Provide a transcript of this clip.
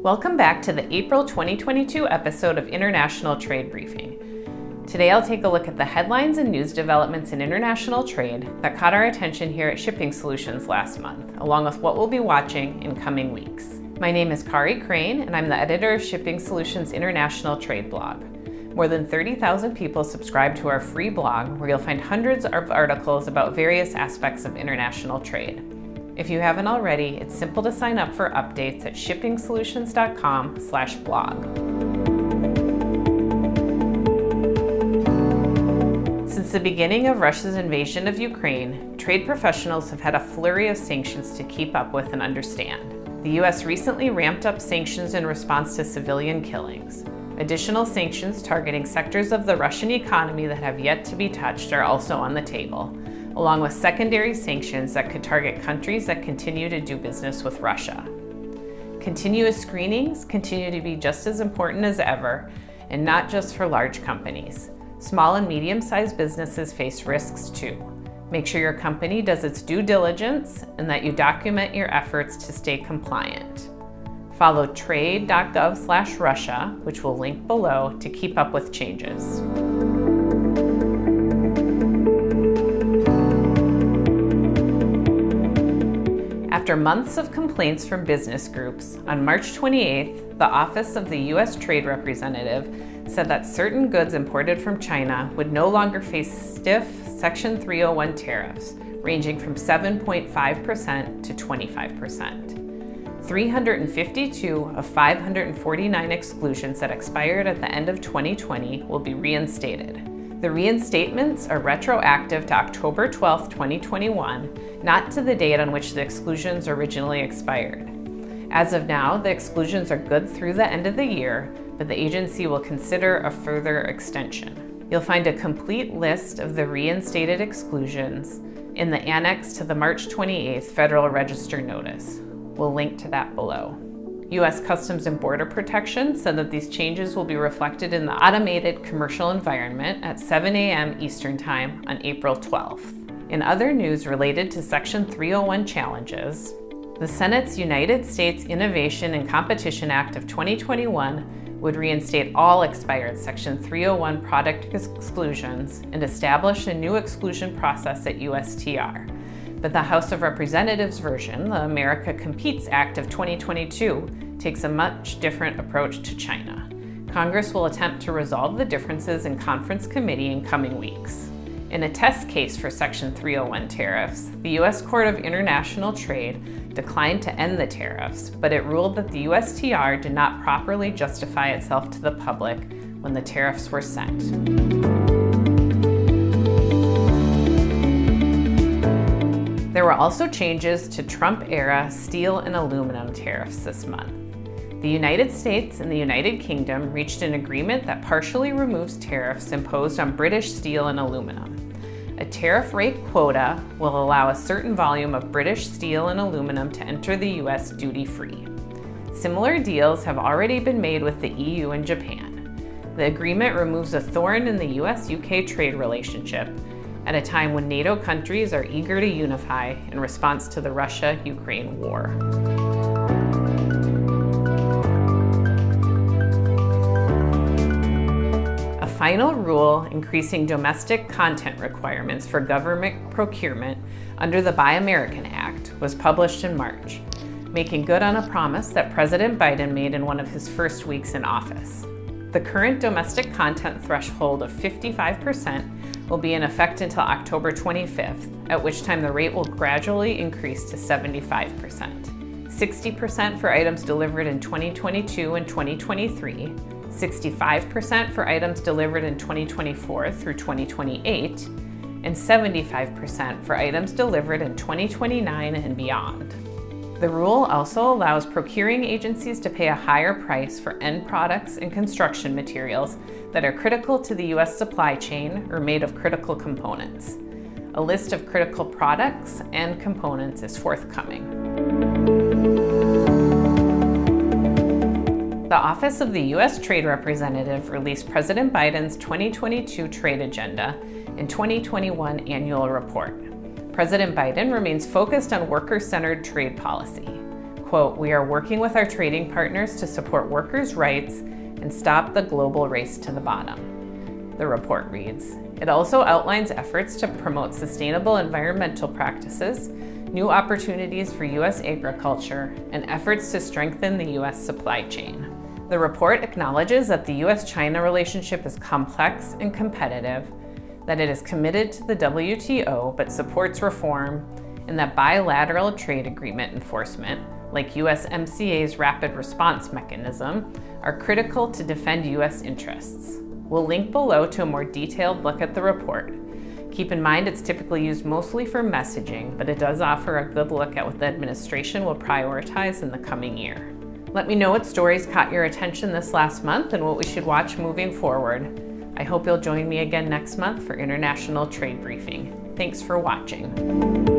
Welcome back to the April 2022 episode of International Trade Briefing. Today I'll take a look at the headlines and news developments in international trade that caught our attention here at Shipping Solutions last month, along with what we'll be watching in coming weeks. My name is Kari Crane, and I'm the editor of Shipping Solutions International Trade blog. More than 30,000 people subscribe to our free blog, where you'll find hundreds of articles about various aspects of international trade. If you haven't already, it's simple to sign up for updates at shippingsolutions.com/blog. Since the beginning of Russia's invasion of Ukraine, trade professionals have had a flurry of sanctions to keep up with and understand. The U.S. recently ramped up sanctions in response to civilian killings. Additional sanctions targeting sectors of the Russian economy that have yet to be touched are also on the table, along with secondary sanctions that could target countries that continue to do business with Russia. Continuous screenings continue to be just as important as ever, and not just for large companies. Small and medium-sized businesses face risks too. Make sure your company does its due diligence and that you document your efforts to stay compliant. Follow trade.gov/Russia, which we'll link below, to keep up with changes. After months of complaints from business groups, on March 28th, the Office of the U.S. Trade Representative said that certain goods imported from China would no longer face stiff Section 301 tariffs, ranging from 7.5% to 25%. 352 of 549 exclusions that expired at the end of 2020 will be reinstated. The reinstatements are retroactive to October 12, 2021, not to the date on which the exclusions originally expired. As of now, the exclusions are good through the end of the year, but the agency will consider a further extension. You'll find a complete list of the reinstated exclusions in the annex to the March 28th Federal Register notice. We'll link to that below. U.S. Customs and Border Protection said that these changes will be reflected in the automated commercial environment at 7 a.m. Eastern Time on April 12th. In other news related to Section 301 challenges, the Senate's United States Innovation and Competition Act of 2021 would reinstate all expired Section 301 product exclusions and establish a new exclusion process at USTR. But the House of Representatives version, the America Competes Act of 2022, takes a much different approach to China. Congress will attempt to resolve the differences in conference committee in coming weeks. In a test case for Section 301 tariffs, the U.S. Court of International Trade declined to end the tariffs, but it ruled that the USTR did not properly justify itself to the public when the tariffs were sent. There were also changes to Trump-era steel and aluminum tariffs this month. The United States and the United Kingdom reached an agreement that partially removes tariffs imposed on British steel and aluminum. A tariff rate quota will allow a certain volume of British steel and aluminum to enter the U.S. duty-free. Similar deals have already been made with the EU and Japan. The agreement removes a thorn in the U.S.-UK trade relationship at a time when NATO countries are eager to unify in response to the Russia-Ukraine war. A final rule increasing domestic content requirements for government procurement under the Buy American Act was published in March, making good on a promise that President Biden made in one of his first weeks in office. The current domestic content threshold of 55% will be in effect until October 25th, at which time the rate will gradually increase to 75%. 60% for items delivered in 2022 and 2023, 65% for items delivered in 2024 through 2028, and 75% for items delivered in 2029 and beyond. The rule also allows procuring agencies to pay a higher price for end products and construction materials that are critical to the U.S. supply chain or made of critical components. A list of critical products and components is forthcoming. The Office of the U.S. Trade Representative released President Biden's 2022 trade agenda and 2021 annual report. President Biden remains focused on worker-centered trade policy. quote, "We are working with our trading partners to support workers' rights and stop the global race to the bottom," the report reads. It also outlines efforts to promote sustainable environmental practices, new opportunities for U.S. agriculture, and efforts to strengthen the U.S. supply chain. The report acknowledges that the U.S.-China relationship is complex and competitive, that it is committed to the WTO but supports reform, and that bilateral trade agreement enforcement, like USMCA's Rapid Response Mechanism, are critical to defend U.S. interests. We'll link below to a more detailed look at the report. Keep in mind it's typically used mostly for messaging, but it does offer a good look at what the administration will prioritize in the coming year. Let me know what stories caught your attention this last month and what we should watch moving forward. I hope you'll join me again next month for International Trade Briefing. Thanks for watching.